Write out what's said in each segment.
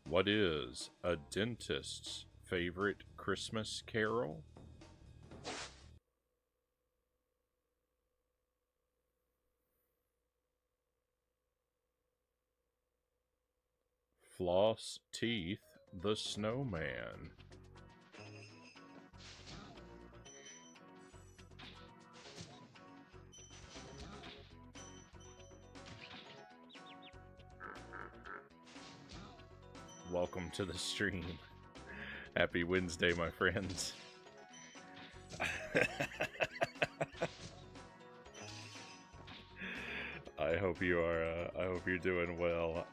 What is a dentist's favorite Christmas carol? Floss teeth, the snowman. Welcome to the stream. Happy Wednesday, my friends. I hope you are. I hope you're doing well.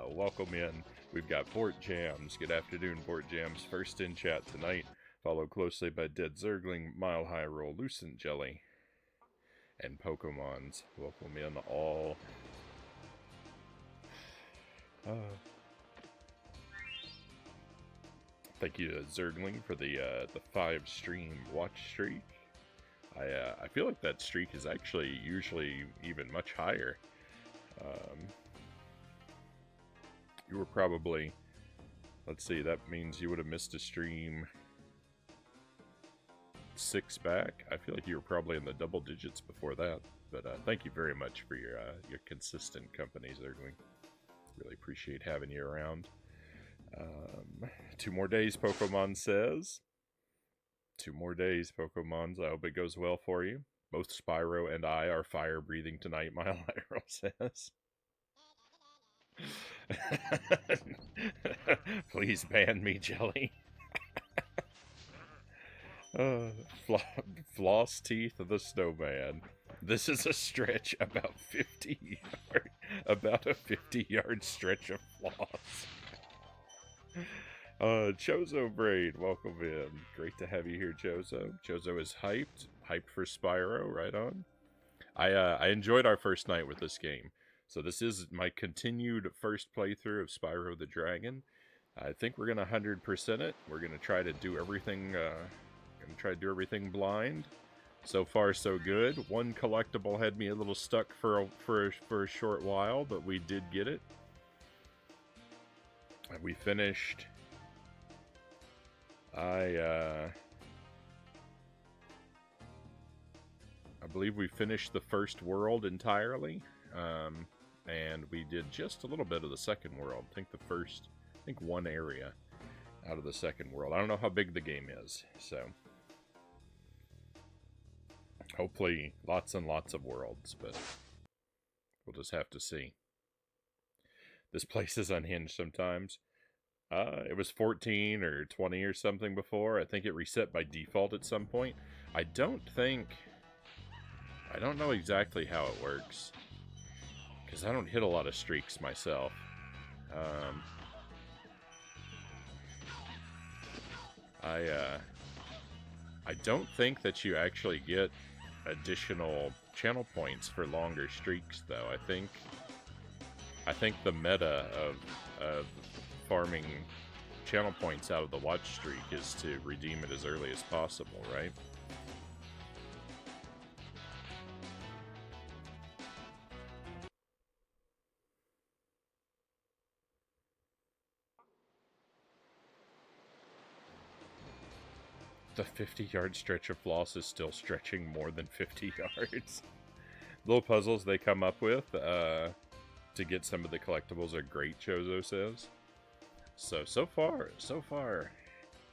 Welcome in. We've got Port Jams. Good afternoon, Port Jams. First in chat tonight, followed closely by Dead Zergling, Mile High Roll, Lucent Jelly, and Pokemons. Welcome in all. Thank you to Zergling for the 5-stream watch streak. I feel like that streak is actually usually even much higher. You were probably, let's see, that means you would have missed a stream 6 back. I feel like you were probably in the double digits before that. But thank you very much for your consistent company, Zergling. Really appreciate having you around. 2 more days, Pokemon says. 2 more days, Pokemons. I hope it goes well for you. Both Spyro and I are fire-breathing tonight, Mile Hyrule says. Please ban me, Jelly. Floss teeth of the snowman. This is a stretch about 50 yard, about a 50-yard stretch of floss. Chozo Braid, welcome in. Great to have you here, Chozo. Chozo is hyped for Spyro, right on. I enjoyed our first night with this game. So this is my continued first playthrough of Spyro the Dragon. I think we're gonna 100% it. We're gonna try to do everything. Blind. So far, so good. One collectible had me a little stuck for a short while, but we did get it. And we finished. I believe we finished the first world entirely. And we did just a little bit of the second world. I think one area out of the second world. I don't know how big the game is, so hopefully lots and lots of worlds, but we'll just have to see. This place is unhinged sometimes. It was 14 or 20 or something before. I think it reset by default at some point. I don't know exactly how it works, because I don't hit a lot of streaks myself. I don't think that you actually get additional channel points for longer streaks, though. I think the meta of farming channel points out of the watch streak is to redeem it as early as possible, right? The 50-yard stretch of floss is still stretching more than 50 yards. Little puzzles they come up with to get some of the collectibles are great, Chozo says. So far,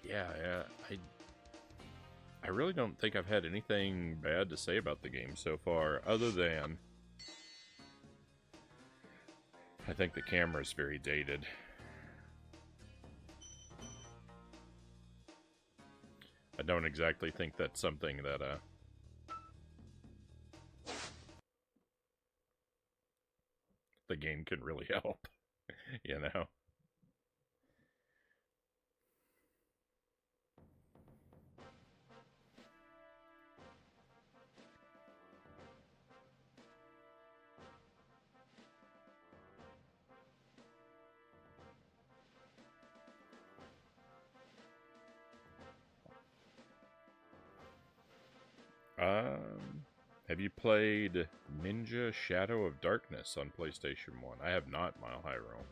yeah. I really don't think I've had anything bad to say about the game so far, other than I think the camera's very dated. I don't exactly think that's something that the game can really help, you know? Have you played Ninja Shadow of Darkness on PlayStation 1? I have not, Mile High Roll.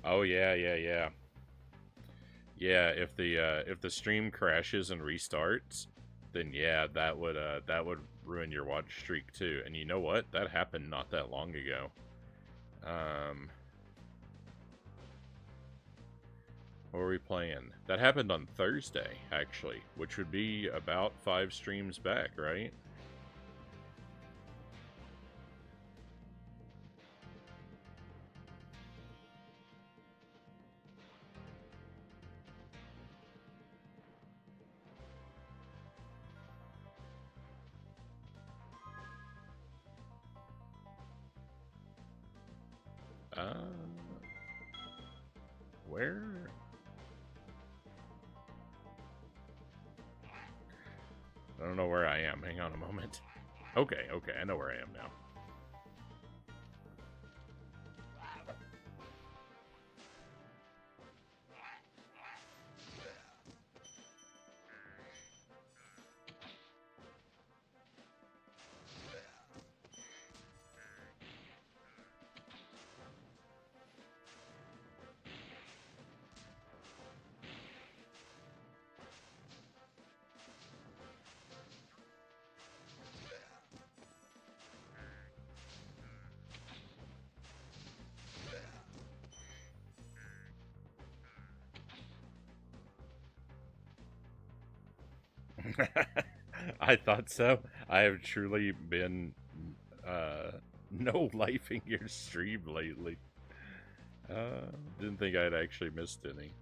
Oh yeah, yeah, yeah. Yeah, if the stream crashes and restarts, then yeah, that would ruin your watch streak too. And you know what? That happened not that long ago. Um, what were we playing? That happened on Thursday, actually, which would be about 5 streams back, right? Where? I don't know where I am. Hang on a moment. Okay, okay, I know where I am now. I thought so. I have truly been no lifing your stream lately. Didn't think I'd actually missed any.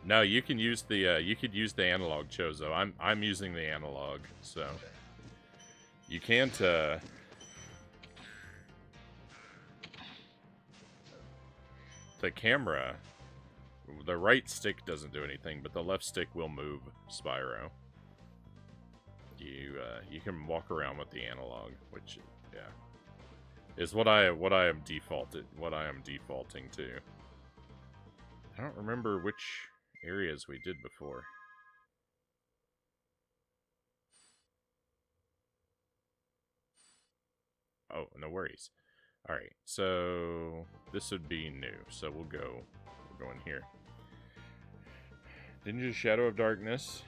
No, you can use the you could use the analog, Chozo. I'm using the analog, so you can't. The camera, the right stick doesn't do anything, but the left stick will move Spyro. You can walk around with the analog, which yeah is what I am defaulting to. I don't remember which areas we did before. Oh, no worries. All right, so this would be new. So we'll go in here. Ninja Shadow of Darkness.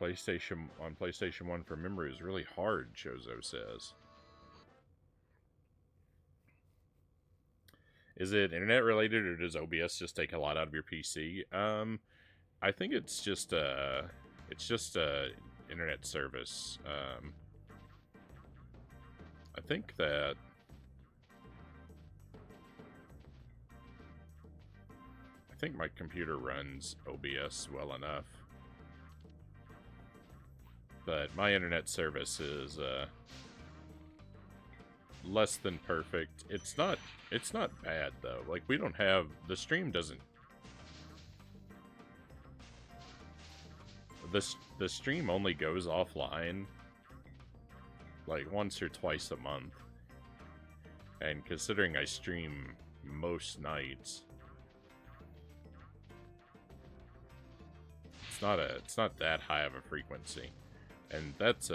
PlayStation 1 for memory is really hard, Chozo says. Is it internet related, or does OBS just take a lot out of your PC? I think it's just internet service. I think that my computer runs OBS well enough, but my internet service is less than perfect. It's not bad though. Like, we don't have, the stream doesn't, the stream only goes offline like once or twice a month, and considering I stream most nights, it's not that high of a frequency, and that's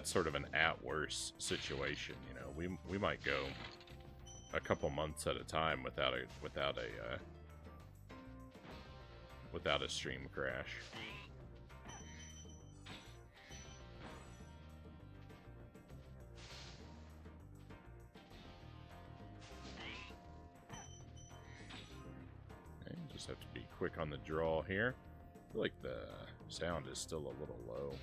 sort of an at worst situation. You know, we might go a couple months at a time without a stream crash. Okay, just have to be quick on the draw here. I feel like the sound is still a little low.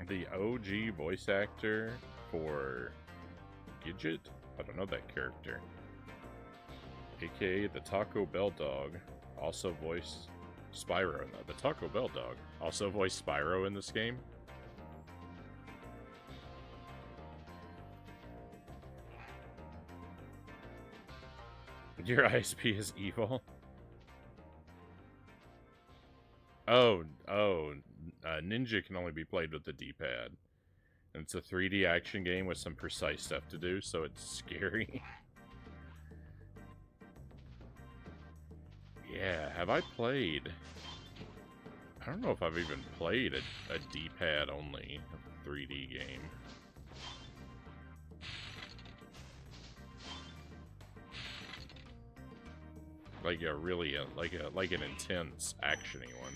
The OG voice actor for Gidget? I don't know that character. AKA the Taco Bell dog, also voiced Spyro, the Taco Bell dog. Also voiced Spyro in this game. Your ISP is evil. Oh, Ninja can only be played with the D-pad. And it's a 3D action game with some precise stuff to do, so it's scary. Yeah, have I played... I don't know if I've even played a D-pad only 3D game. Like a really, like an intense actiony one.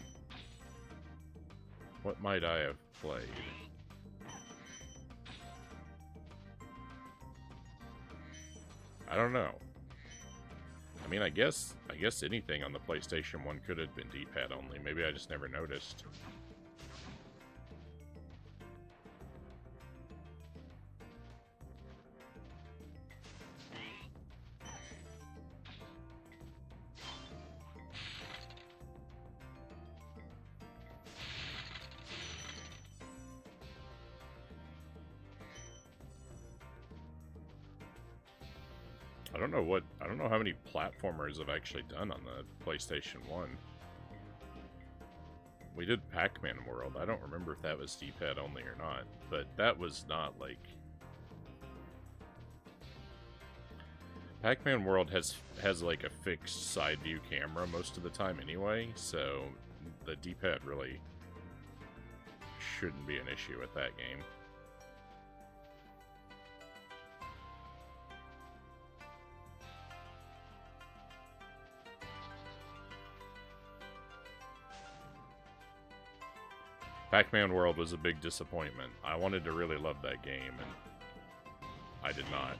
What might I have played? I don't know. I mean, I guess anything on the PlayStation 1 could have been D-pad only. Maybe I just never noticed. I don't know how many platformers I've actually done on the PlayStation 1. We did Pac-Man World. I don't remember if that was D-pad only or not, but that was not like... Pac-Man World has like a fixed side view camera most of the time anyway, so the D-pad really shouldn't be an issue with that game. Pac-Man World was a big disappointment. I wanted to really love that game, and I did not.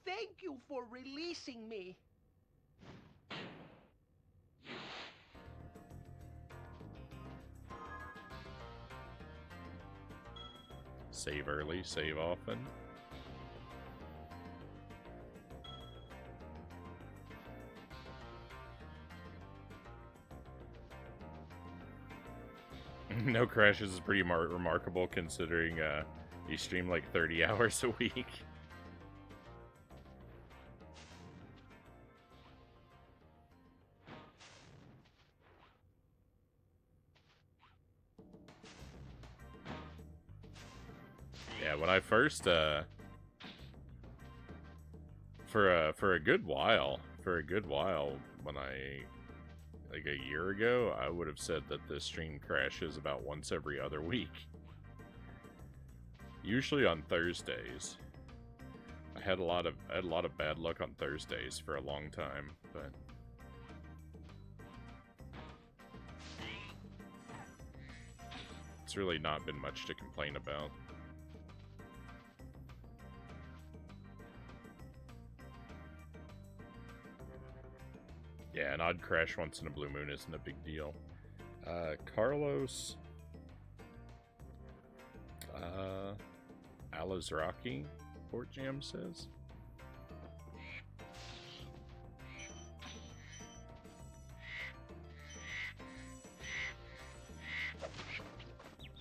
Thank you for releasing me. Save early, save often. No crashes is pretty remarkable considering you stream like 30 hours a week. Yeah, when I first for a good while when I like a year ago, I would have said that the stream crashes about once every other week. Usually on Thursdays. I had a lot of bad luck on Thursdays for a long time, but it's really not been much to complain about. Yeah, an odd crash once in a blue moon isn't a big deal. Carlos Alizraki, Port Jam says.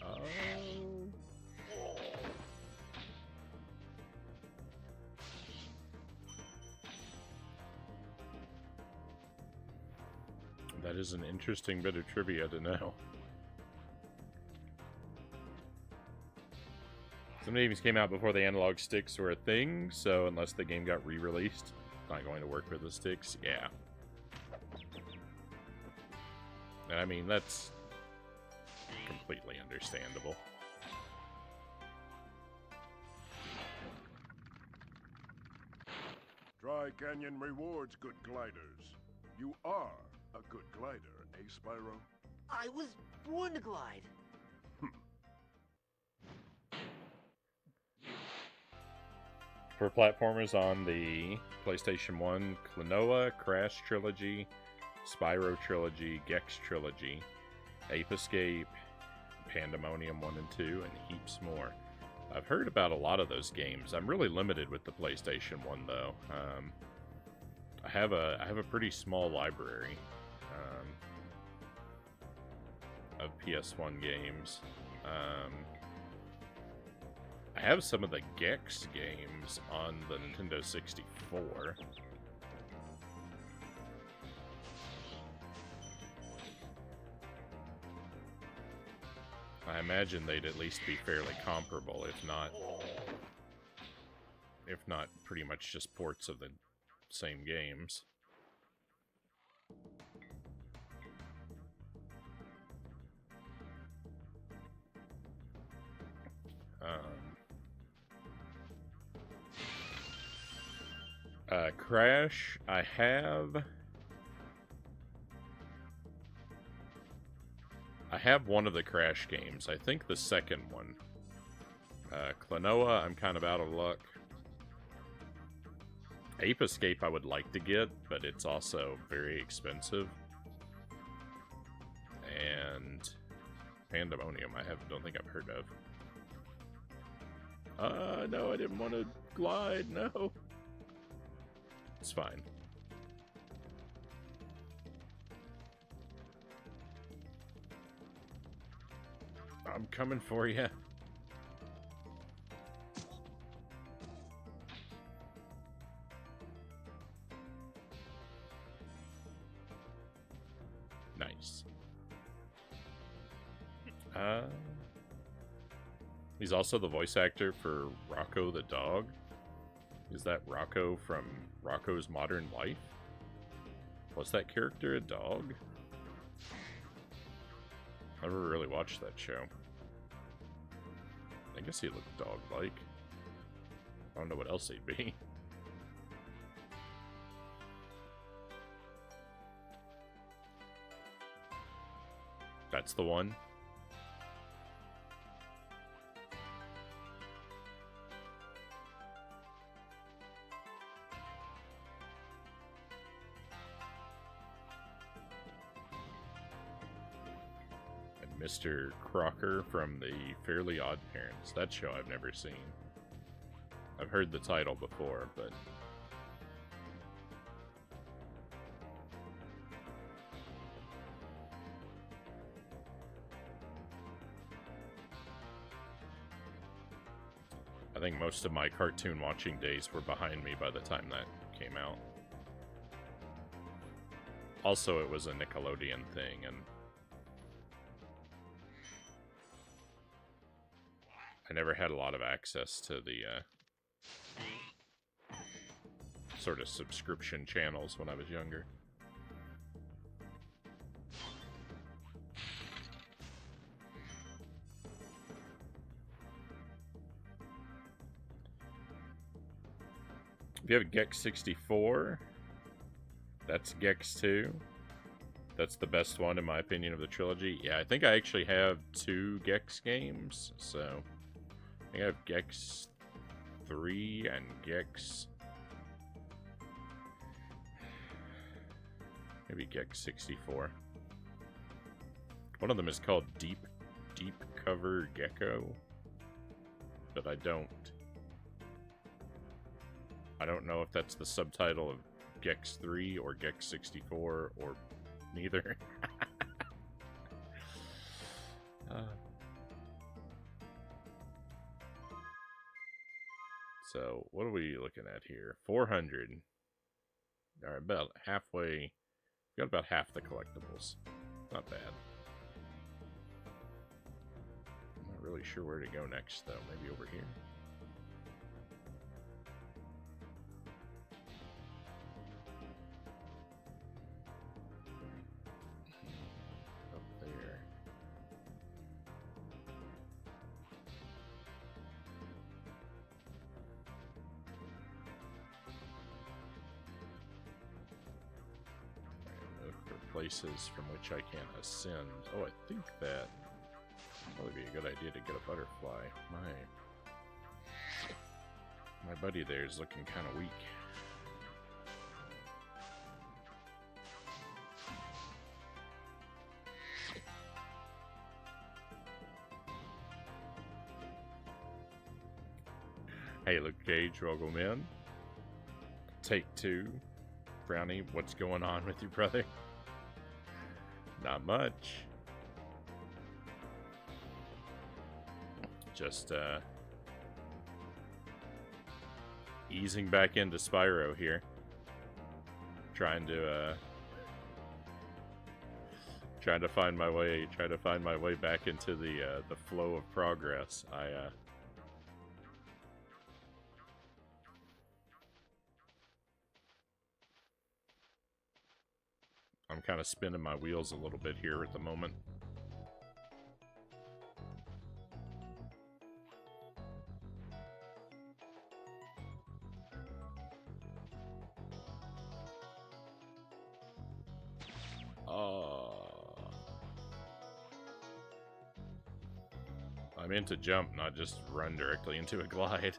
Oh. That is an interesting bit of trivia to know. Some games came out before the analog sticks were a thing, so unless the game got re-released, it's not going to work with the sticks. Yeah. I mean, that's completely understandable. Dry Canyon rewards good gliders. You are a good glider, eh, Spyro? I was born to glide. For platformers on the PlayStation 1, Klonoa, Crash Trilogy, Spyro Trilogy, Gex Trilogy, Ape Escape, Pandemonium 1 and 2, and heaps more. I've heard about a lot of those games. I'm really limited with the PlayStation 1, though. I have a pretty small library of PS1 games. I have some of the Gex games on the Nintendo 64. I imagine they'd at least be fairly comparable, if not pretty much just ports of the same games. Crash, I have one of the Crash games. I think the second one. Klonoa, I'm kind of out of luck. Ape Escape I would like to get, but it's also very expensive. And Pandemonium I don't think I've heard of. No, I didn't want to glide, no. It's fine. I'm coming for you. Nice. He's also the voice actor for Rocco the dog. Is that Rocco from Rocco's Modern Life? Was that character a dog? I never really watched that show. I guess he looked dog-like. I don't know what else he'd be. That's the one. Mr. Crocker from the Fairly Odd Parents. That show I've never seen. I've heard the title before, but... I think most of my cartoon watching days were behind me by the time that came out. Also, it was a Nickelodeon thing, and I never had a lot of access to the sort of subscription channels when I was younger. If you have a Gex 64, that's Gex 2. That's the best one, in my opinion, of the trilogy. Yeah, I think I actually have 2 Gex games, so... I think I have Gex 3 and Gex... maybe Gex 64. One of them is called Deep Cover Gecko. But I don't know if that's the subtitle of Gex 3 or Gex 64 or neither. So, what are we looking at here? 400. Alright, about halfway. Got about half the collectibles. Not bad. I'm not really sure where to go next, though. Maybe over here? Up there. Places from which I can ascend. Oh, I think that would be a good idea to get a butterfly. My buddy there is looking kind of weak. Hey, Luke Cage, welcome in. Take 2. Frownie, what's going on with you, brother? Not much. Just, easing back into Spyro here. Trying to find my way, back into the flow of progress. I'm kind of spinning my wheels a little bit here at the moment. I meant to jump, not just run directly into a glide.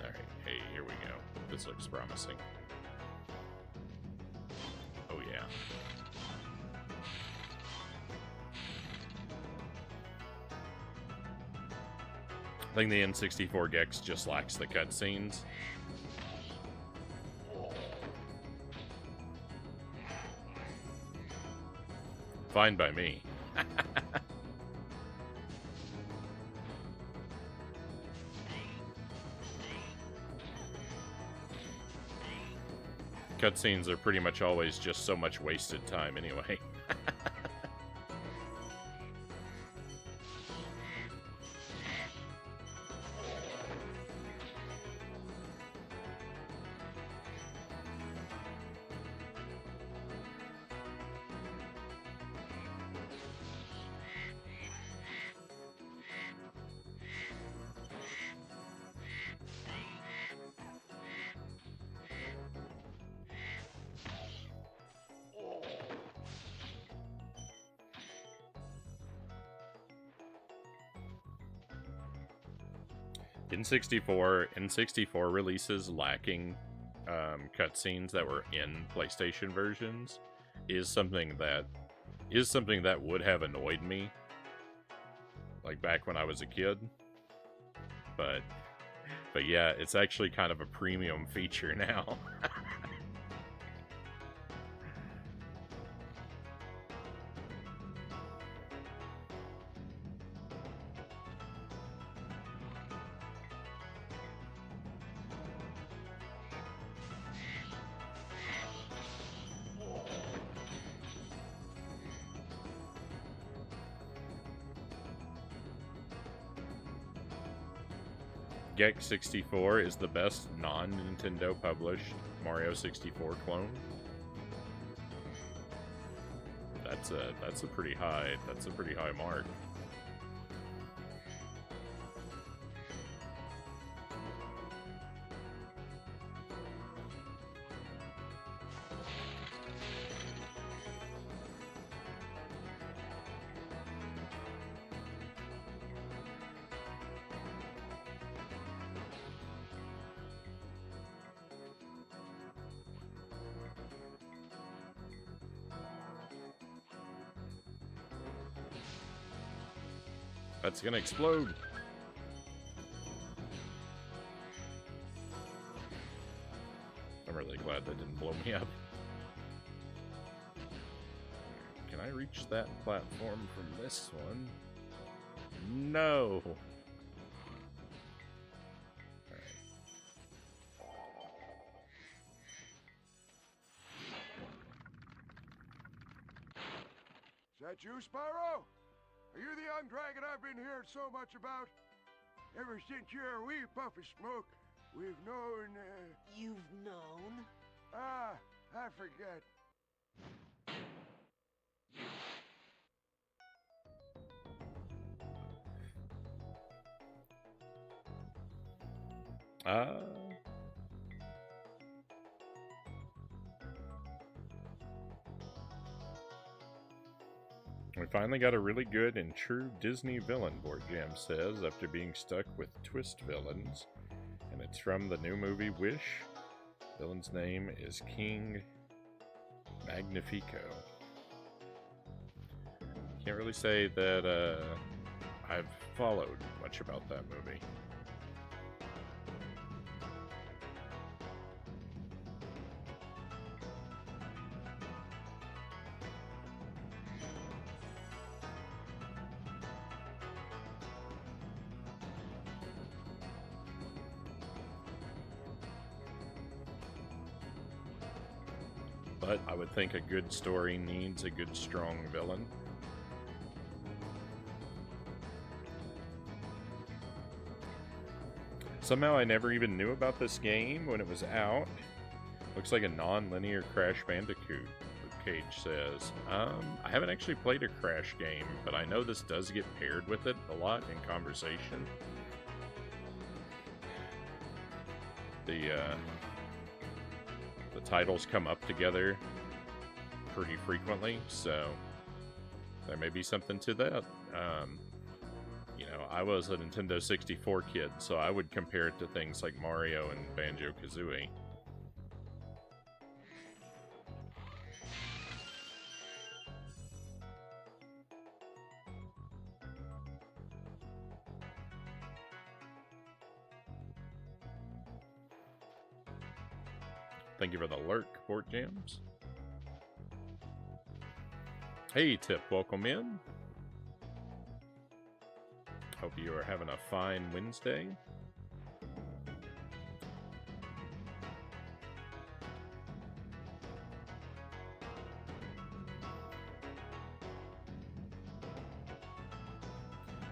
Alright, hey, here we go. This looks promising. Oh yeah. I think the N64 Gex just lacks the cutscenes. Fine by me. Cutscenes are pretty much always just so much wasted time anyway. N64 releases lacking cutscenes that were in PlayStation versions is something that would have annoyed me, like back when I was a kid. But yeah, it's actually kind of a premium feature now. Gex 64 is the best non-Nintendo published Mario 64 clone. That's a pretty high mark. That's gonna explode. I'm really glad that didn't blow me up. Can I reach that platform from this one? No. Is that you, Spyro? Are you the young dragon I've been hearing so much about? Ever since you're a wee puff of smoke, we've known, You've known? I forget. We finally got a really good and true Disney villain, Board Jam says, after being stuck with twist villains. And it's from the new movie Wish. Villain's name is King Magnifico. Can't really say that I've followed much about that movie. But I would think a good story needs a good, strong villain. Somehow I never even knew about this game when it was out. Looks like a non-linear Crash Bandicoot, Luke Cage says. I haven't actually played a Crash game, but I know this does get paired with it a lot in conversation. The titles come up together pretty frequently, so there may be something to that. You know, I was a Nintendo 64 kid, so I would compare it to things like Mario and Banjo-Kazooie. Thank you for the lurk, Port Jams. Hey, Tip, welcome in. Hope you are having a fine Wednesday.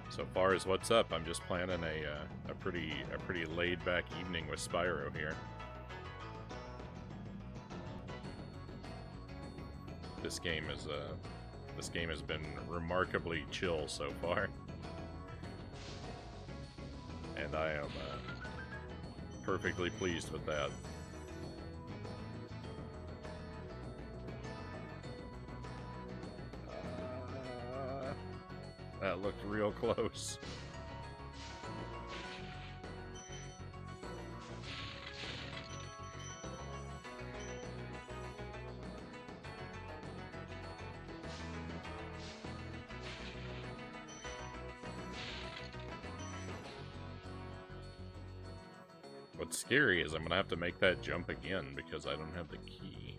So far as what's up, I'm just planning a pretty laid-back evening with Spyro here. This game has been remarkably chill so far, and I am perfectly pleased with that. That looked real close. What's scary is I'm gonna have to make that jump again because I don't have the key.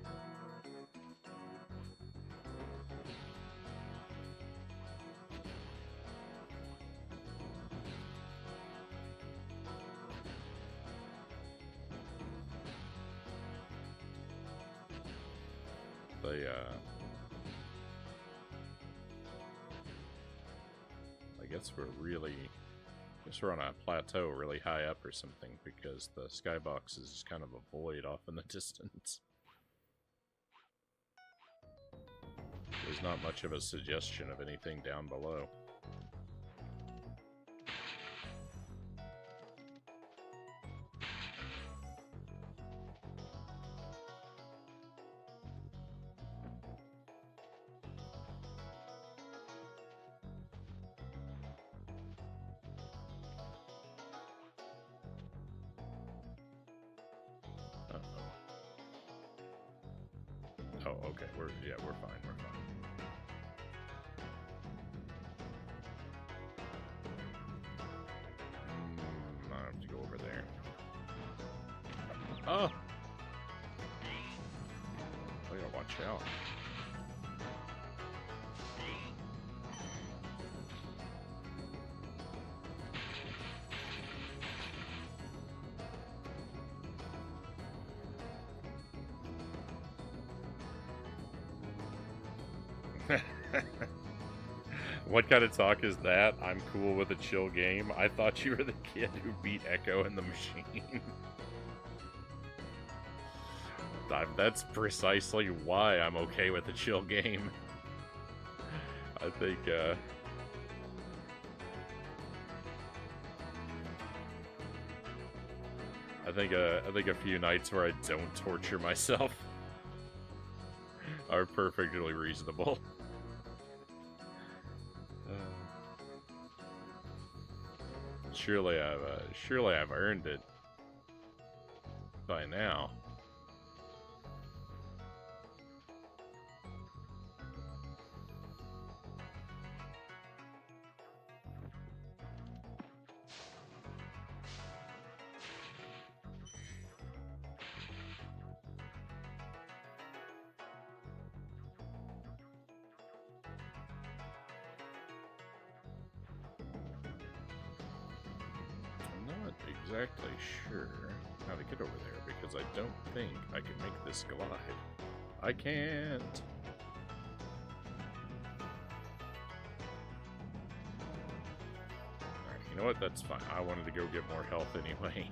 I guess we're on a plateau really high up or something because the skybox is just kind of a void off in the distance. There's not much of a suggestion of anything down below. Oh, okay. We're fine. We're fine. I have to go over there. Oh! I gotta watch out. What kind of talk is that? I'm cool with a chill game. I thought you were the kid who beat Echo in the machine. That's precisely why I'm okay with a chill game. I think a few nights where I don't torture myself are perfectly reasonable. Surely I've earned it by now. exactly sure how to get over there because I don't think I can make this glide. I can't. Alright, you know what? That's fine. I wanted to go get more health anyway.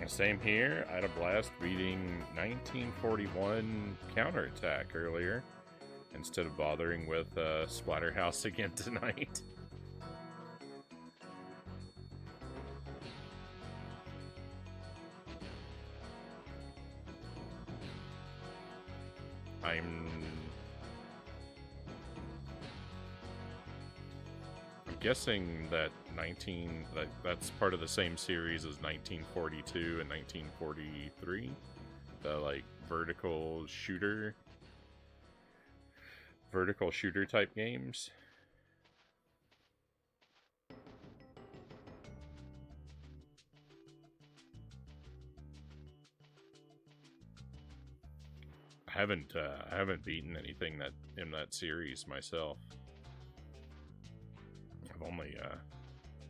Same here. I had a blast beating 1941 counterattack earlier instead of bothering with Splatterhouse again tonight. I'm guessing that that's part of the same series as 1942 and 1943, the like vertical shooter type games. I haven't beaten anything that in that series myself.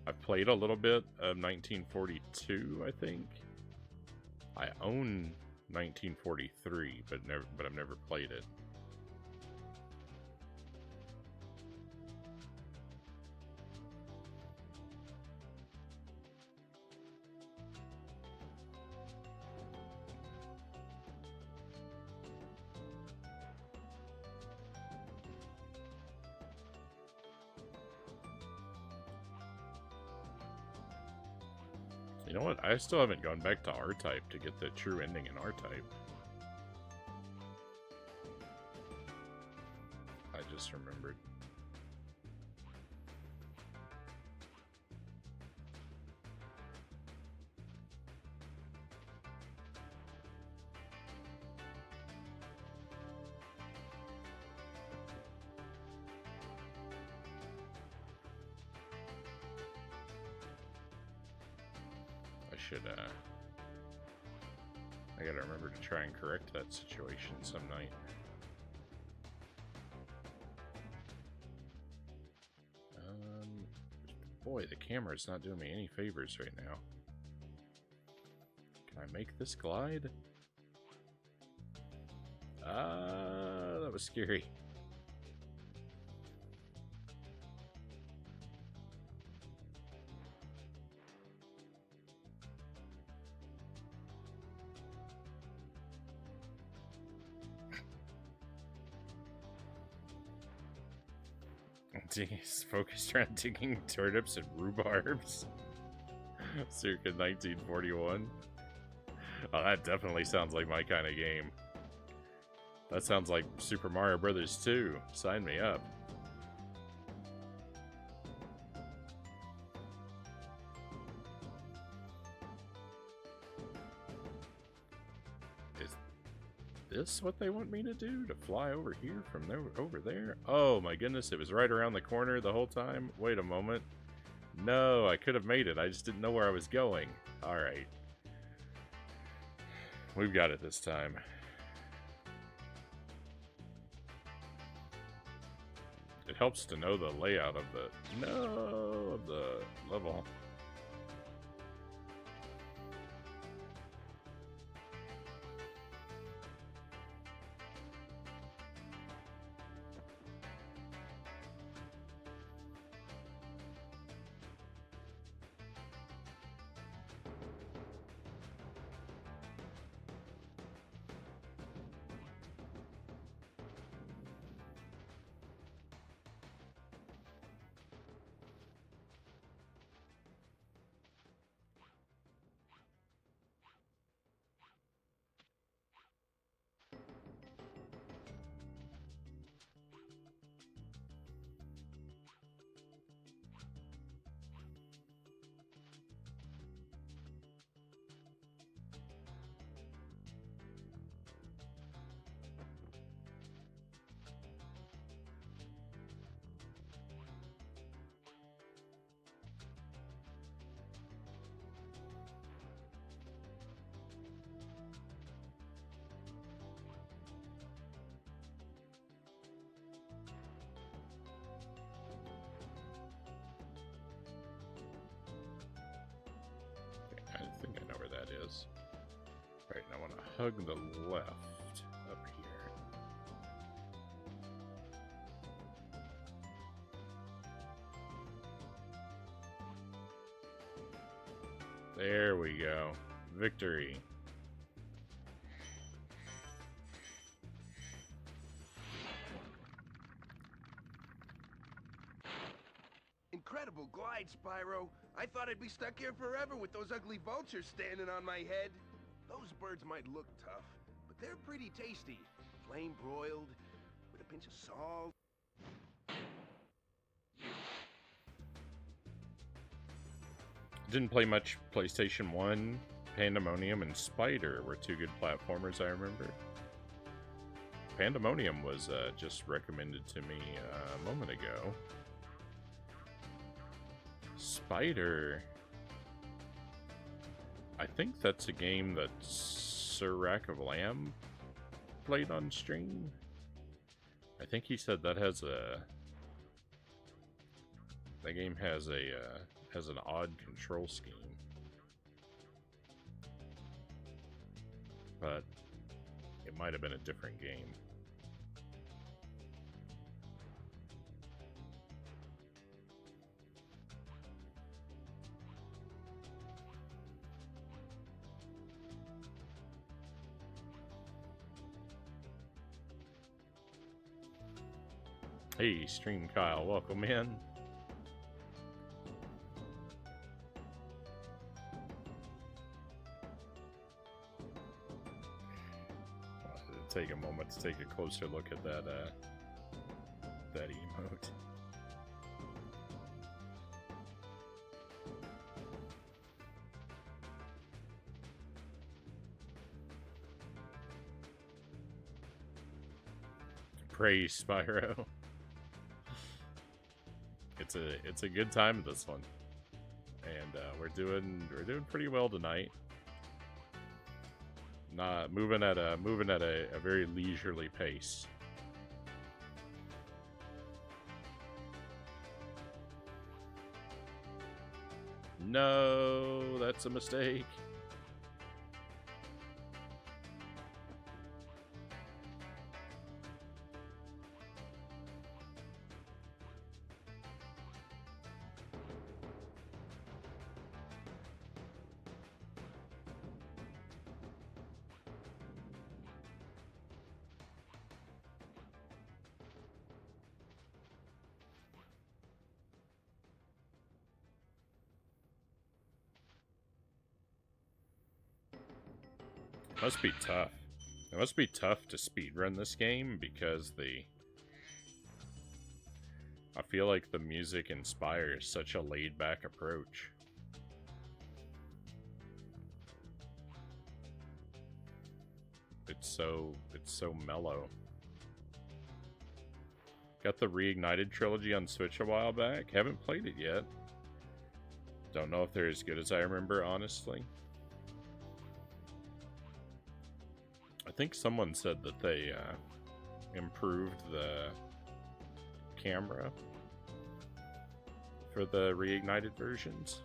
I've played a little bit of 1942, I think. I own 1943, but I've never played it. You know what? I still haven't gone back to R-Type to get the true ending in R-Type. I just remembered. I gotta remember to try and correct that situation some night. Boy, the camera's not doing me any favors right now. Can I make this glide? That was scary. He's focused around digging turnips and rhubarbs. Circa 1941. Oh, that definitely sounds like my kind of game. That sounds like Super Mario Brothers 2. Sign me up. Is this what they want me to do? To fly over here from there over there? Oh my goodness, it was right around the corner the whole time? Wait a moment. No, I could have made it. I just didn't know where I was going. Alright. We've got it this time. It helps to know the layout of the level. is. Alright, I want to hug the left up here. There we go. Victory. Incredible glide, Spyro. I thought I'd be stuck here forever with those ugly vultures standing on my head. Those birds might look tough, but they're pretty tasty. Flame broiled, with a pinch of salt. Didn't play much PlayStation 1. Pandemonium and Spider were two good platformers, I remember. Pandemonium was just recommended to me a moment ago. Spider... I think that's a game that Sir Rack of Lamb played on stream. I think he said that has a... That game has an odd control scheme. But it might have been a different game. Hey, Stream Kyle, welcome in. Take a moment to take a closer look at that emote. Praise Spyro. It's a good time this one, and we're doing pretty well tonight. Not moving at a very leisurely pace. No, that's a mistake. Must be tough. It must be tough to speedrun this game because I feel like the music inspires such a laid-back approach. It's so mellow. Got the Reignited trilogy on Switch a while back. Haven't played it yet. Don't know if they're as good as I remember, honestly. I think someone said that they improved the camera for the Reignited versions.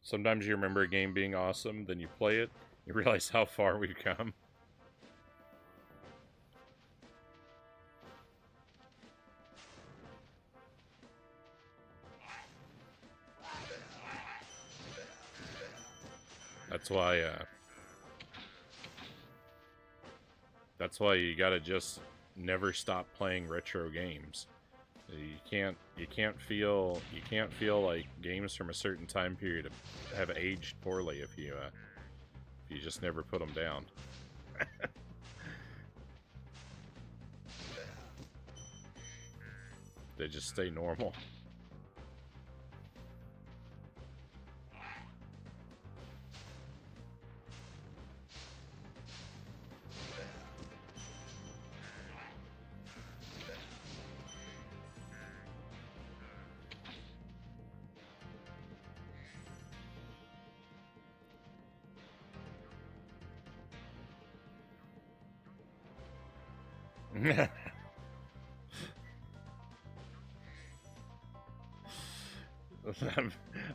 Sometimes you remember a game being awesome, then you play it, you realize how far we've come. That's why you gotta just never stop playing retro games. You can't feel like games from a certain time period have aged poorly if you just never put them down. They just stay normal.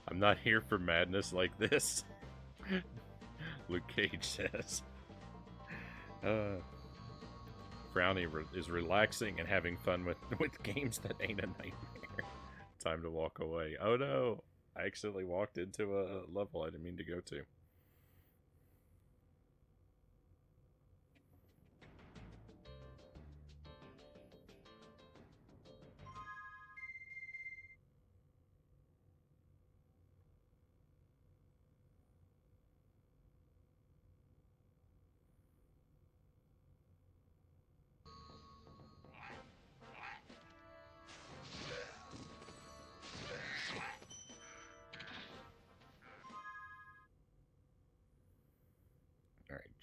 I'm not here for madness like this. Luke Cage says. Frownie is relaxing and having fun with games that ain't a nightmare. Time to walk away. Oh no! I accidentally walked into a level I didn't mean to go to.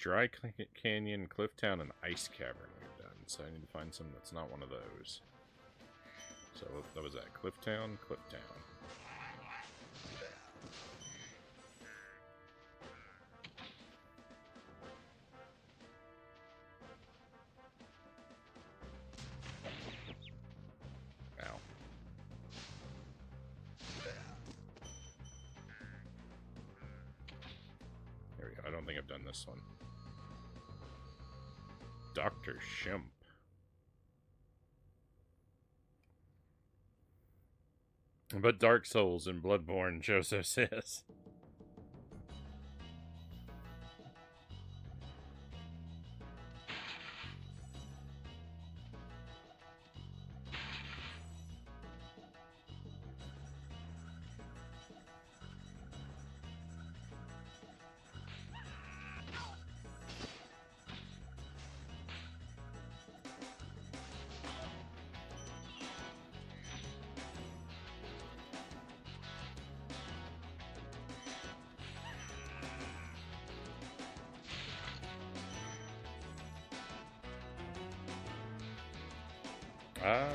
Dry Canyon, Clifftown, and Ice Cavern we've done. So I need to find something that's not one of those. So what was that? Clifftown? Clifftown. Ow. There we go. I don't think I've done this one. Dr. Shemp. But Dark Souls and Bloodborne, Joseph says.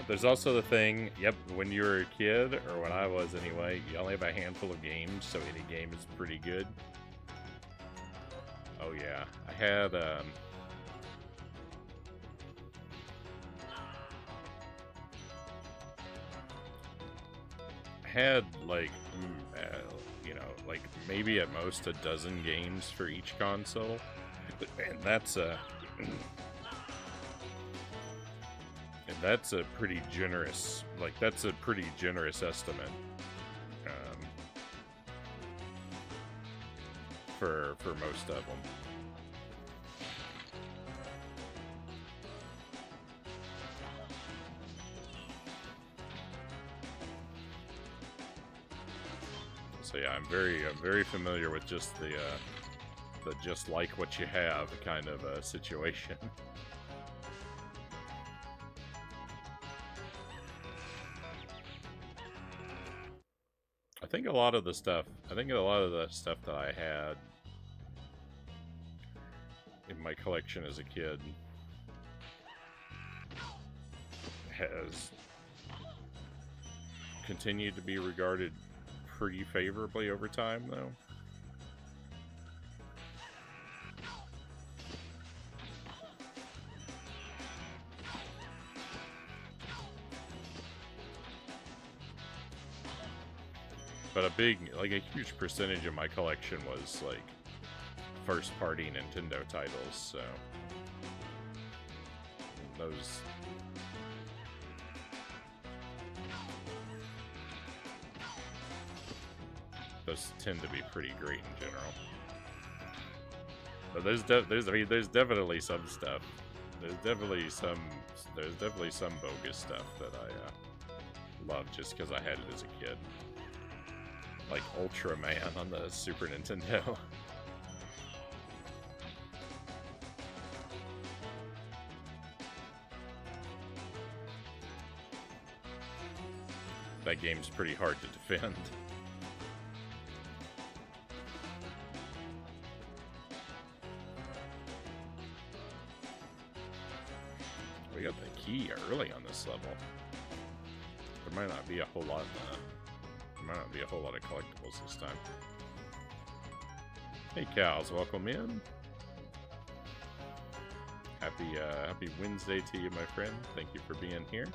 There's also the thing, yep, when you were a kid, or when I was anyway, you only have a handful of games, so any game is pretty good. Oh yeah, I had like, you know, like maybe at most a dozen games for each console, and that's that's a pretty generous, estimate for most of them. So yeah, I'm very familiar with just the just like what you have kind of a situation. I think a lot of the stuff that I had in my collection as a kid has continued to be regarded pretty favorably over time, though. But a huge percentage of my collection was, like, first-party Nintendo titles, so... Those tend to be pretty great in general. But there's definitely some stuff. There's definitely some bogus stuff that I love just because I had it as a kid. Like Ultraman on the Super Nintendo. That game's pretty hard to defend. We got the key early on this level. There might not be a whole lot of collectibles this time. Hey cows, welcome in. Happy Wednesday to you, my friend. Thank you for being here.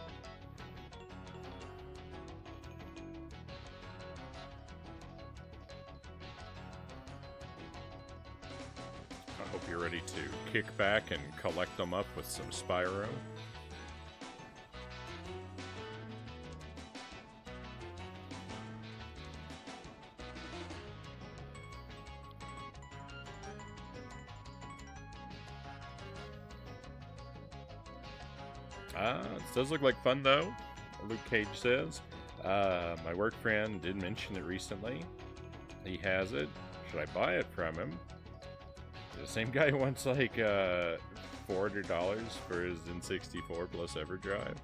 I hope you're ready to kick back and collect them up with some Spyro. It does look like fun, though, Luke Cage says. My work friend did mention it recently. He has it. Should I buy it from him? The same guy wants like $400 for his N64 plus EverDrive.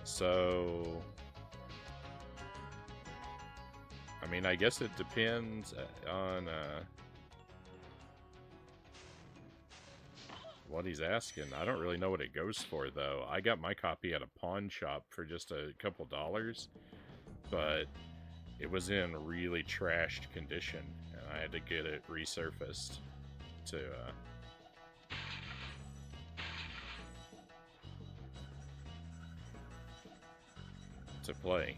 So, I mean, I guess it depends on what he's asking. I don't really know what it goes for, though. I got my copy at a pawn shop for just a couple dollars, but it was in really trashed condition, and I had to get it resurfaced to play.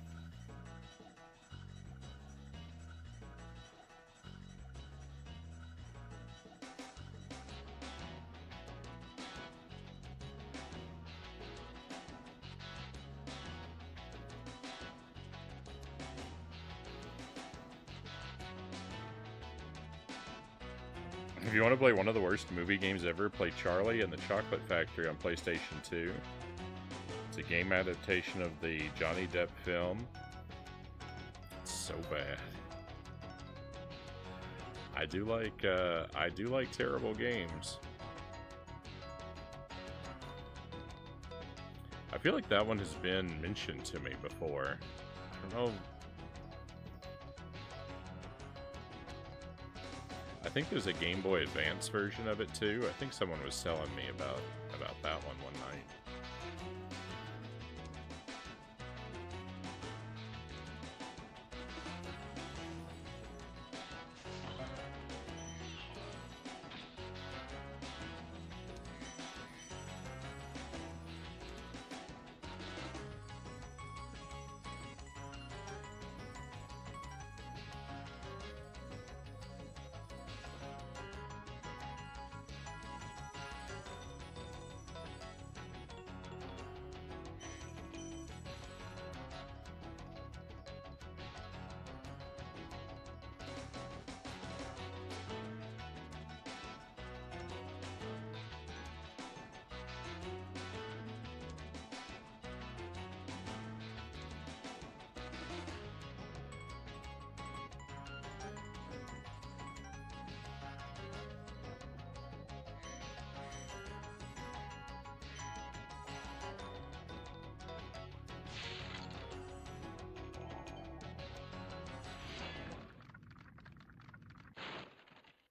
If you want to play one of the worst movie games ever, play Charlie and the Chocolate Factory on PlayStation 2. It's a game adaptation of the Johnny Depp film. It's so bad. I do like terrible games. I feel like that one has been mentioned to me before. I don't know. I think there's a Game Boy Advance version of it too. I think someone was telling me about that one night.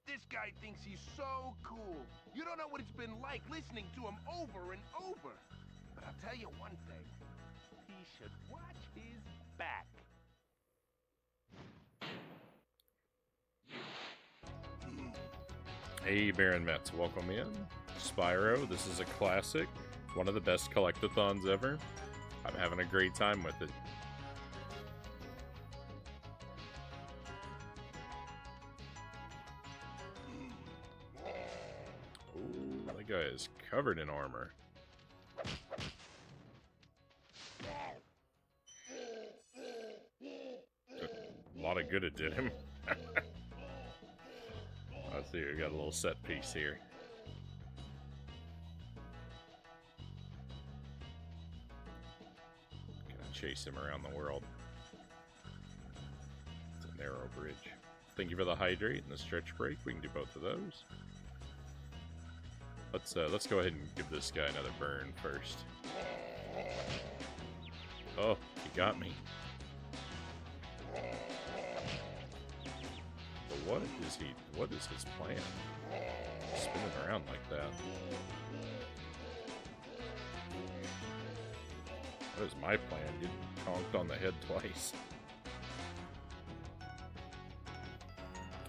This guy thinks he's so cool. You don't know what it's been like listening to him over and over. But I'll tell you one thing. He should watch his back. Hey, Baron Metz, welcome in. Spyro, this is a classic. One of the best collectathons ever. I'm having a great time with it. Ooh, that guy is covered in armor. A lot of good it did him. Let's see, we got a little set piece here. Gonna chase him around the world. It's a narrow bridge. Thank you for the hydrate and the stretch break. We can do both of those. Let's go ahead and give this guy another burn first. Oh, he got me. But what is his plan? Spinning around like that. What is my plan? Getting conked on the head twice.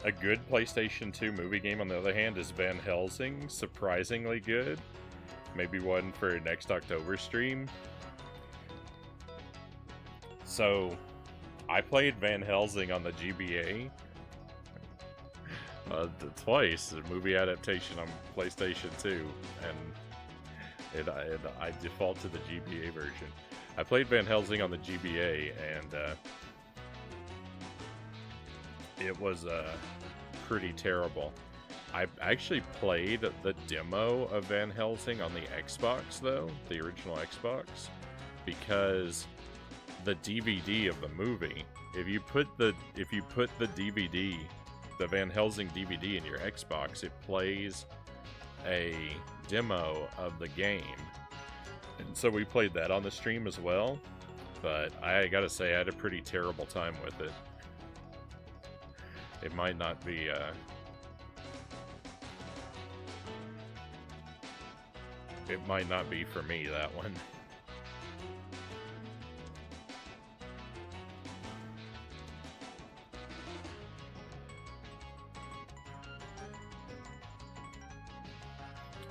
A good PlayStation 2 movie game, on the other hand, is Van Helsing. Surprisingly good. Maybe one for next October stream. So, I played Van Helsing on the GBA twice. A movie adaptation on PlayStation 2, and I default to the GBA version. I played Van Helsing on the GBA, and it was pretty terrible. I actually played the demo of Van Helsing on the Xbox, though, the original Xbox, because the DVD of the movie, if you put the DVD, the Van Helsing DVD in your Xbox, it plays a demo of the game. And so we played that on the stream as well, but I gotta say I had a pretty terrible time with it. It might not be it might not be for me, that one.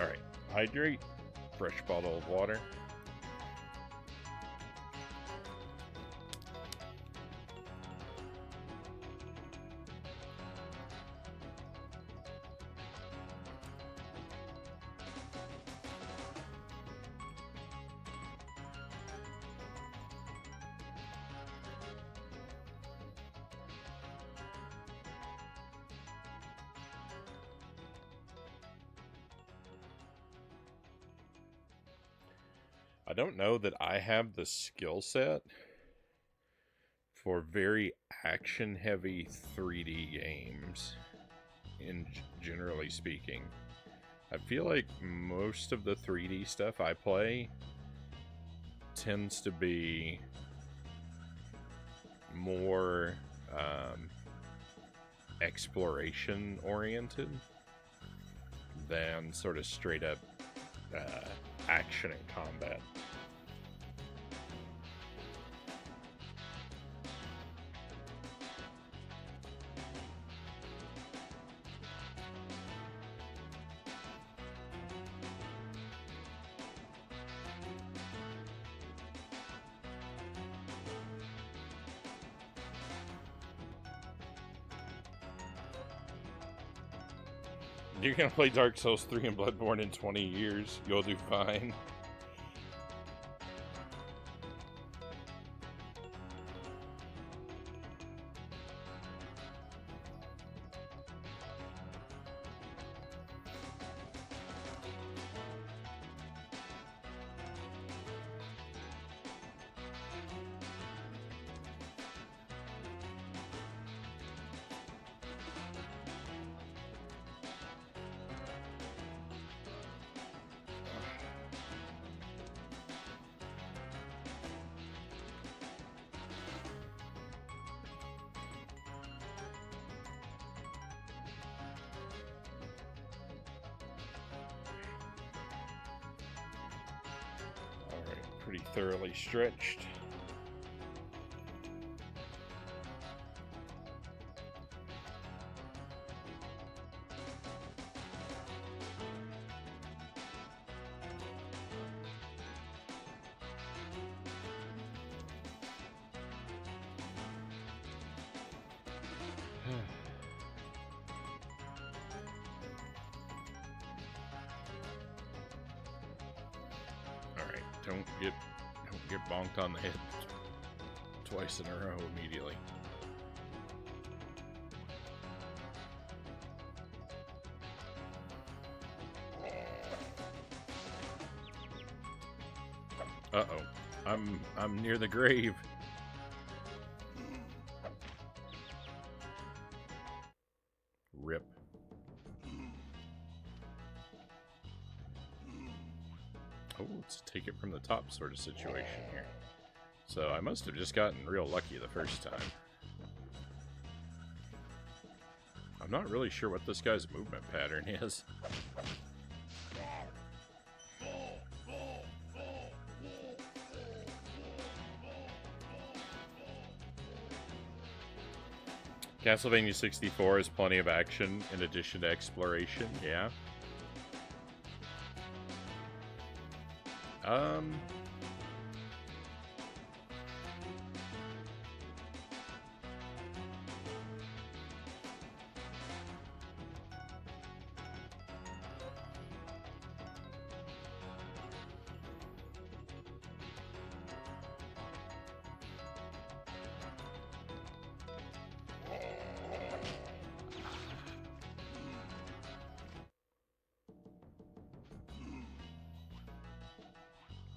Alright, hydrate, fresh bottle of water. I don't know that I have the skill set for very action-heavy 3D games, generally speaking. I feel like most of the 3D stuff I play tends to be more exploration-oriented than sort of straight-up action and combat. You're gonna play Dark Souls 3 and Bloodborne in 20 years. You'll do fine. Pretty thoroughly stretched. Don't get bonked on the head twice in a row immediately. Uh-oh. I'm near the grave. Rip. Oh, let's take it from the top sort of situation here. So I must have just gotten real lucky the first time. I'm not really sure what this guy's movement pattern is. Castlevania 64 has plenty of action in addition to exploration, yeah.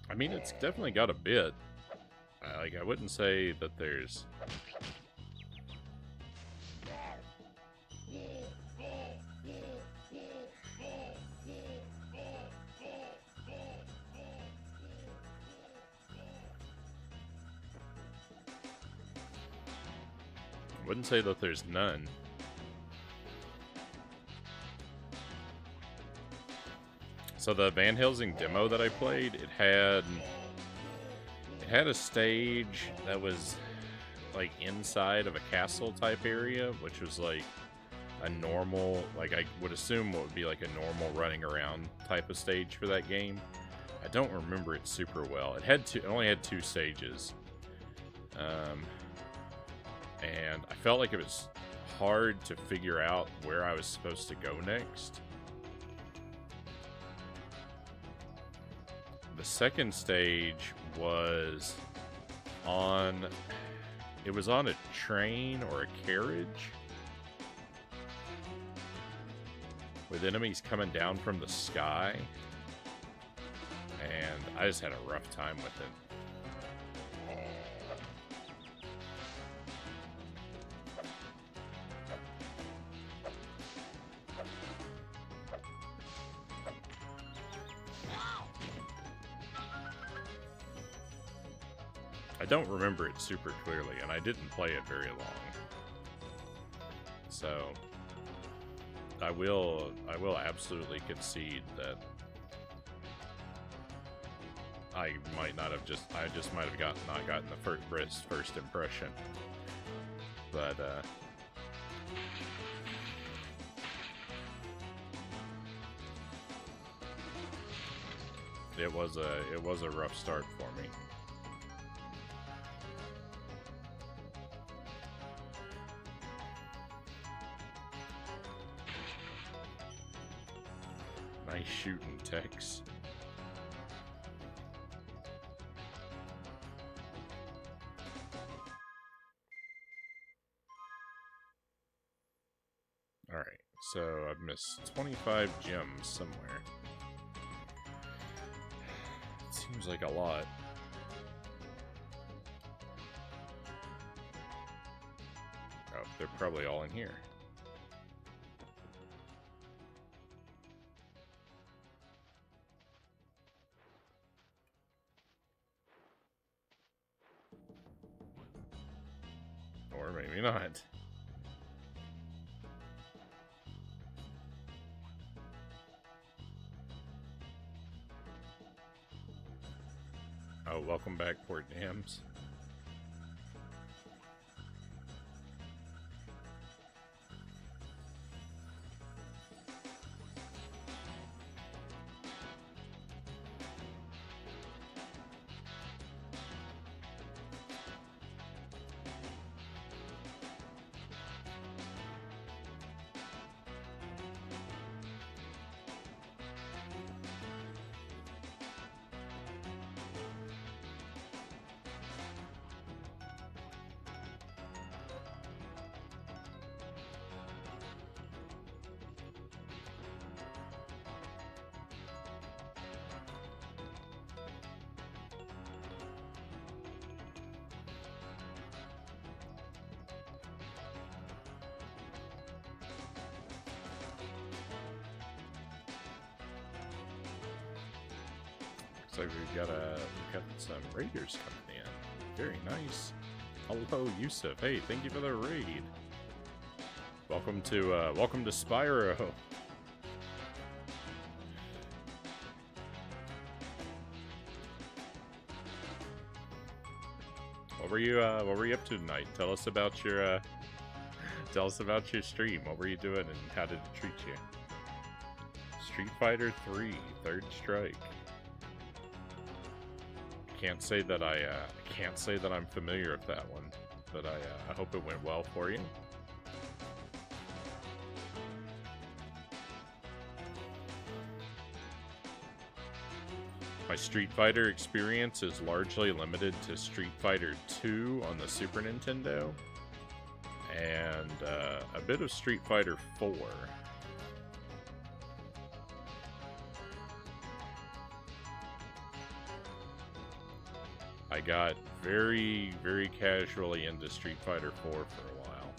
I mean, it's definitely got a bit. Like, I wouldn't say that there's... I wouldn't say that there's none. So the Van Helsing demo that I played, it had a stage that was like inside of a castle type area, which was like a normal, like I would assume what would be like a normal running around type of stage for that game. I don't remember it super well. It only had 2 stages. And I felt like it was hard to figure out where I was supposed to go next. The second stage was on a train or a carriage with enemies coming down from the sky, and I just had a rough time with it. I don't remember it super clearly, and I didn't play it very long. So I will absolutely concede that I just might have not gotten the first impression. But it was a rough start for me. Nice shooting, Tex. Alright, so I've missed 25 gems somewhere. It seems like a lot. Oh, they're probably all in here. Or maybe not. Oh, welcome back, Port Dams. Looks like we've got some raiders coming in. Very nice. Hello, Yusuf. Hey, thank you for the raid. Welcome to Spyro. What were you up to tonight? Tell us about Tell us about your stream. What were you doing and how did it treat you? Street Fighter 3, Third Strike. Can't say that I'm familiar with that one, but I hope it went well for you. My Street Fighter experience is largely limited to Street Fighter 2 on the Super Nintendo, and a bit of Street Fighter 4. I got very, very casually into Street Fighter 4 for a while.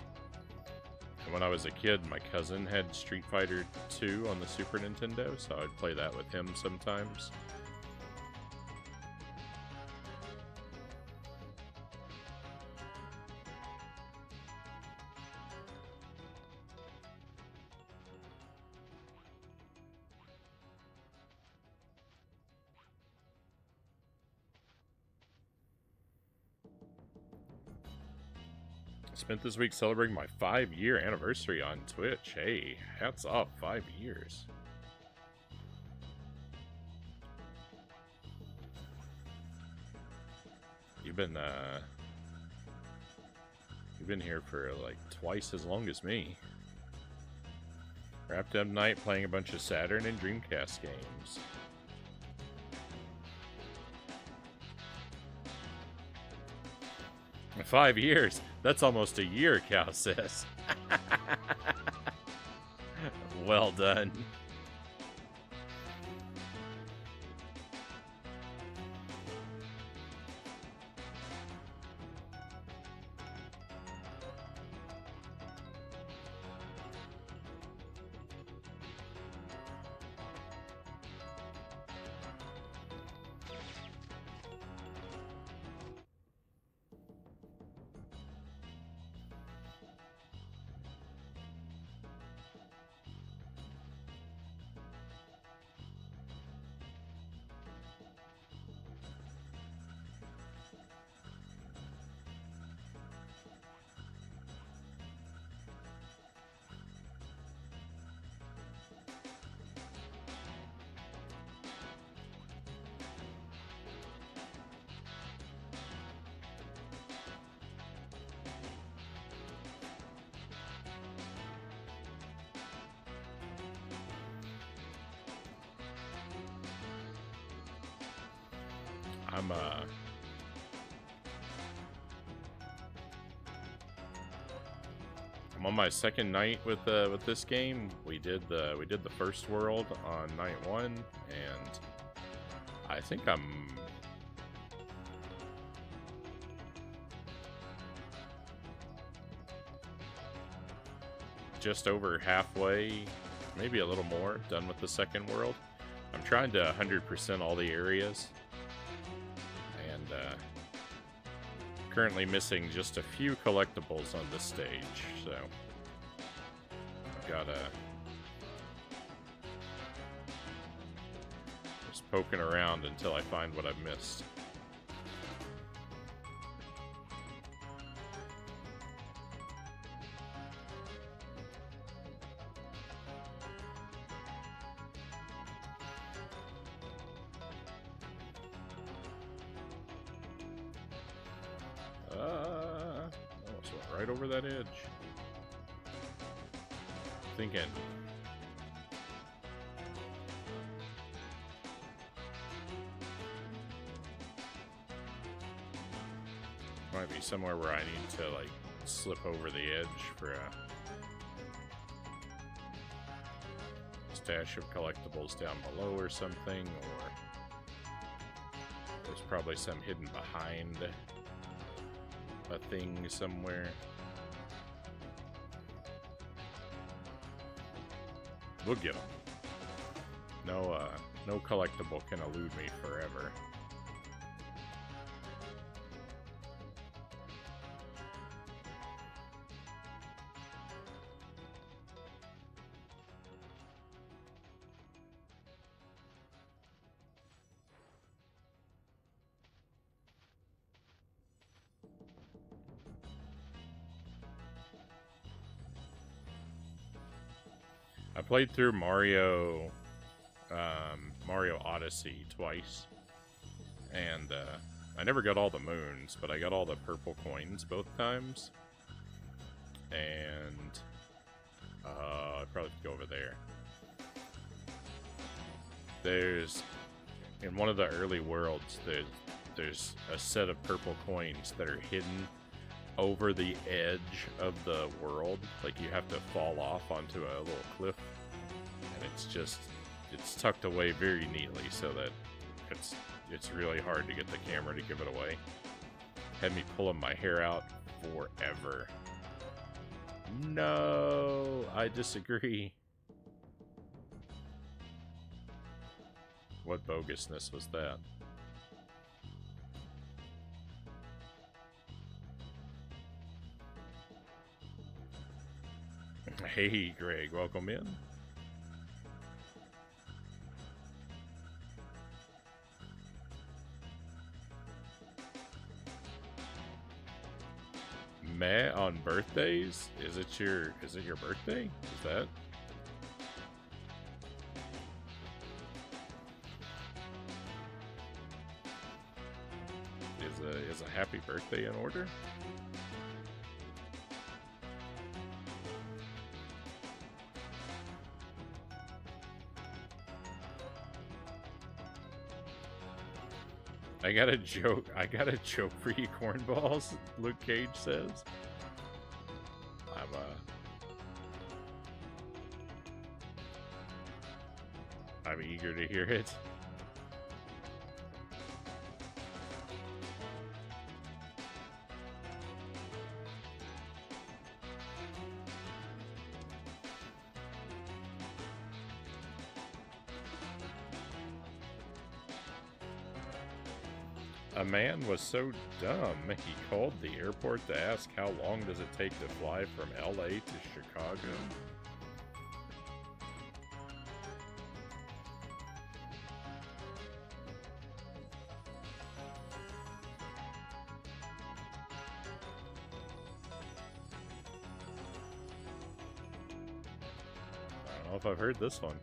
And when I was a kid, my cousin had Street Fighter 2 on the Super Nintendo, so I'd play that with him sometimes. Spent this week celebrating my 5-year anniversary on Twitch. Hey, hats off, 5 years. You've been here for like twice as long as me. Wrapped up night playing a bunch of Saturn and Dreamcast games. "5 years? That's almost a year," Cal says. Well done. I'm on my second night with this game. We did the first world on night 1, and I think I'm just over halfway, maybe a little more, done with the second world. I'm trying to 100% all the areas, and currently missing just a few collectibles on this stage, so I've gotta just poking around until I find what I've missed. Almost went right over that edge. Thinking. Might be somewhere where I need to, like, slip over the edge for a stash of collectibles down below or something, or there's probably some hidden behind a thing somewhere. We'll get them. No collectible can elude me forever. I played through Mario Odyssey twice, and I never got all the moons, but I got all the purple coins both times. And I'd probably go over there. There's, in one of the early worlds, there's a set of purple coins that are hidden over the edge of the world. Like, you have to fall off onto a little cliff, and it's tucked away very neatly so that it's really hard to get the camera to give it away. Had me pulling my hair out forever. No, I disagree. What bogusness was that? Hey, Greg, welcome in. Meh on birthdays? Is it your birthday? Is that? Is a happy birthday in order? I got a joke for you, cornballs, Luke Cage says. I'm eager to hear it. A man was so dumb, he called the airport to ask how long does it take to fly from LA to Chicago. I don't know if I've heard this one.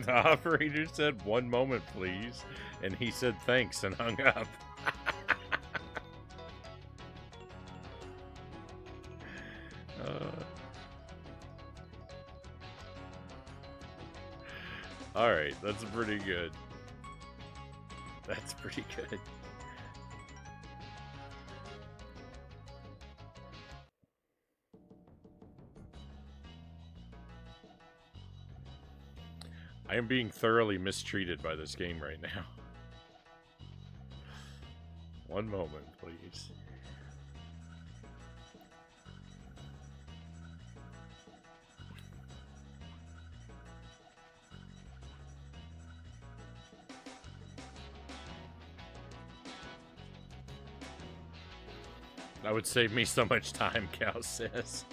The operator said, "1 moment, please," and he said thanks and hung up. Alright, that's pretty good. That's pretty good. I am being thoroughly mistreated by this game right now. 1 moment, please. That would save me so much time, Cal says.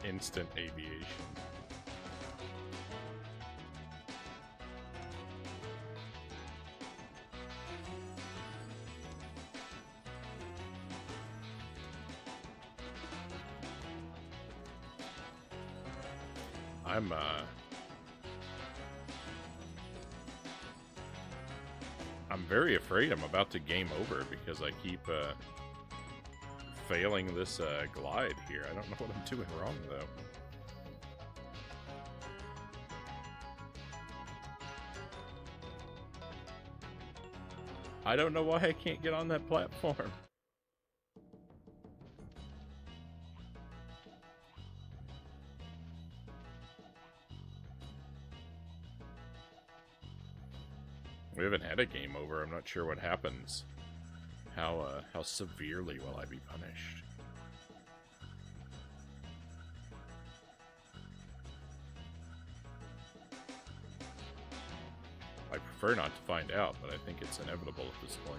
Instant aviation. I'm very afraid I'm about to game over because I keep failing this glide here. I don't know what I'm doing wrong though. I don't know why I can't get on that platform. We haven't had a game over. I'm not sure what happens. How severely will I be punished? I prefer not to find out, but I think it's inevitable at this point.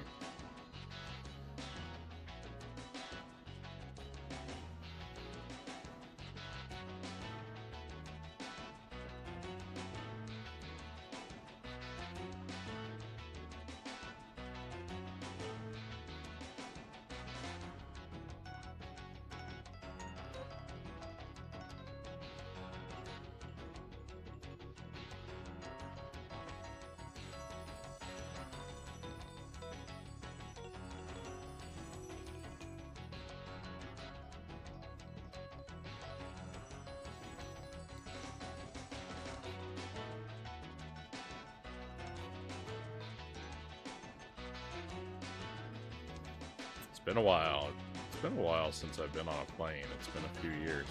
It's been a while. It's been a while since I've been on a plane. It's been a few years.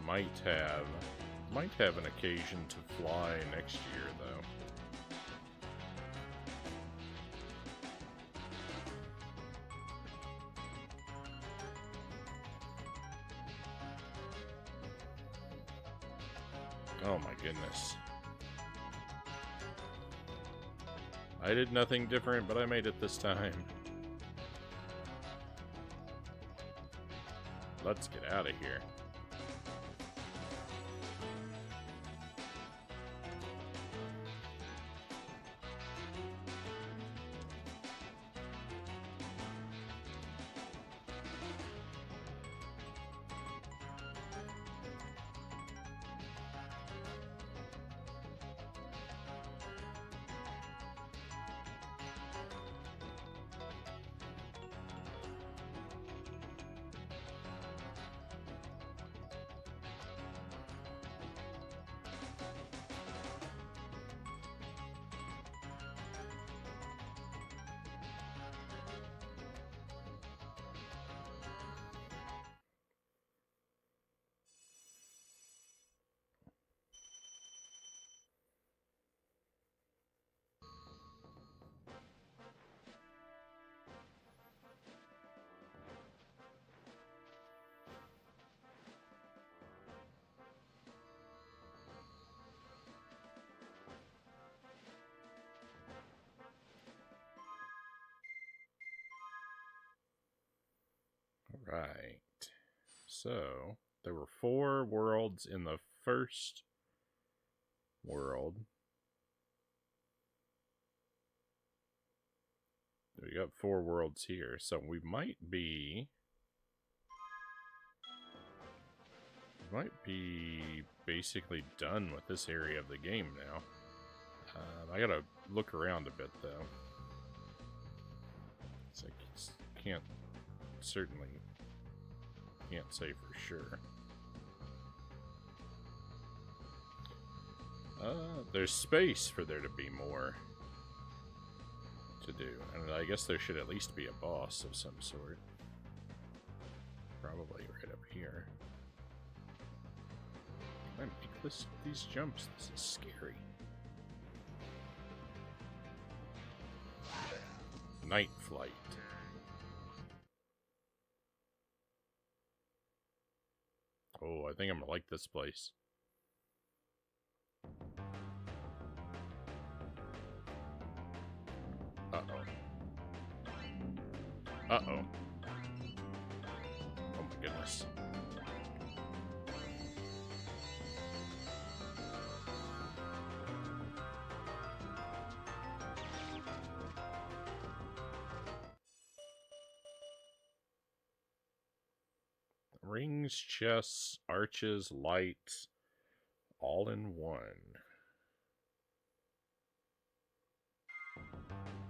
Might have an occasion to fly next year, though. Oh my goodness. I did nothing different, but I made it this time. Let's get out of here. Right. So, there were 4 worlds in the first world. We got 4 worlds here, so we might be basically done with this area of the game now. I gotta look around a bit, though. So I certainly can't say for sure. There's space for there to be more to do. And I guess there should at least be a boss of some sort. Probably right up here. Can I make these jumps? This is scary. Night flight. Oh, I think I'm gonna like this place. Uh-oh. Uh-oh. Oh my goodness. Rings, chests, arches, lights, all in one.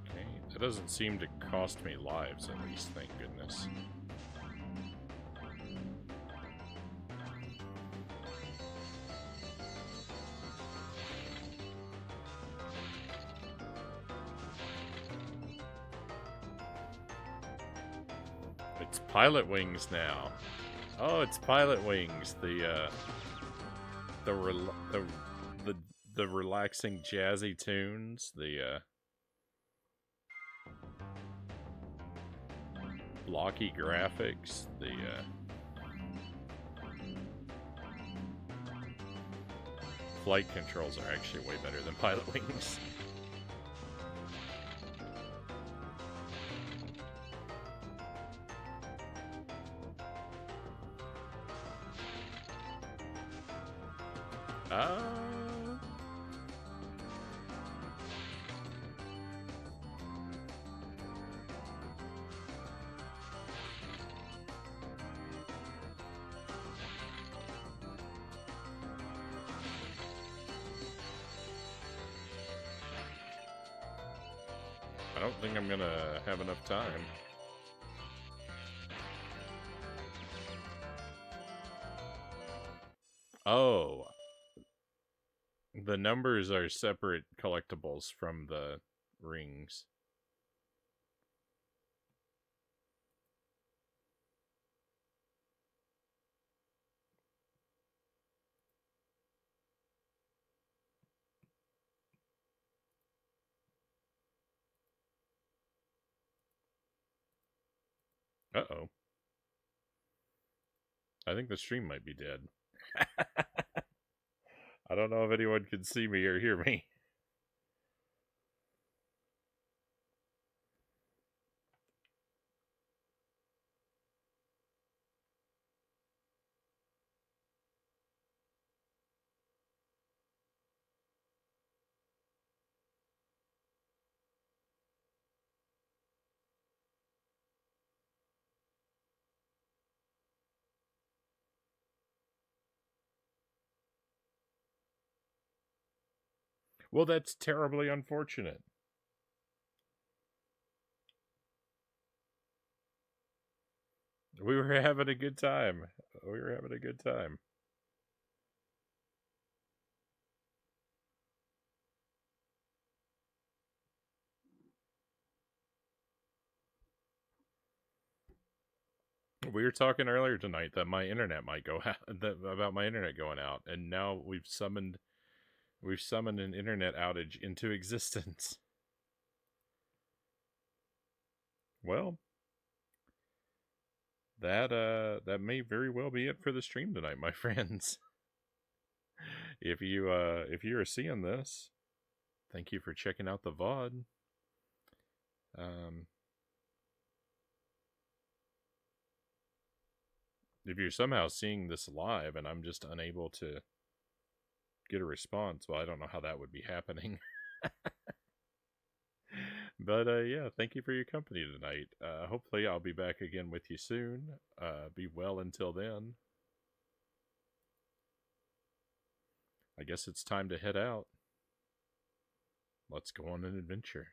Okay, that doesn't seem to cost me lives, at least, thank goodness. It's Pilot Wings now. Oh, it's Pilot Wings. The relaxing jazzy tunes. The blocky graphics. The flight controls are actually way better than Pilot Wings. I don't think I'm gonna have enough time. Oh, the numbers are separate collectibles from the rings. Uh-oh. I think the stream might be dead. I don't know if anyone can see me or hear me. Well, that's terribly unfortunate. We were having a good time. We were having a good time. We were talking earlier tonight that my internet might go out, about my internet going out, and now we've summoned an internet outage into existence. Well, that may very well be it for the stream tonight, my friends. If you are seeing this, thank you for checking out the VOD. If you're somehow seeing this live and I'm just unable to get a response, well, I don't know how that would be happening. But yeah, thank you for your company tonight. Hopefully I'll be back again with you soon. Be well until then. I guess it's time to head out. Let's go on an adventure.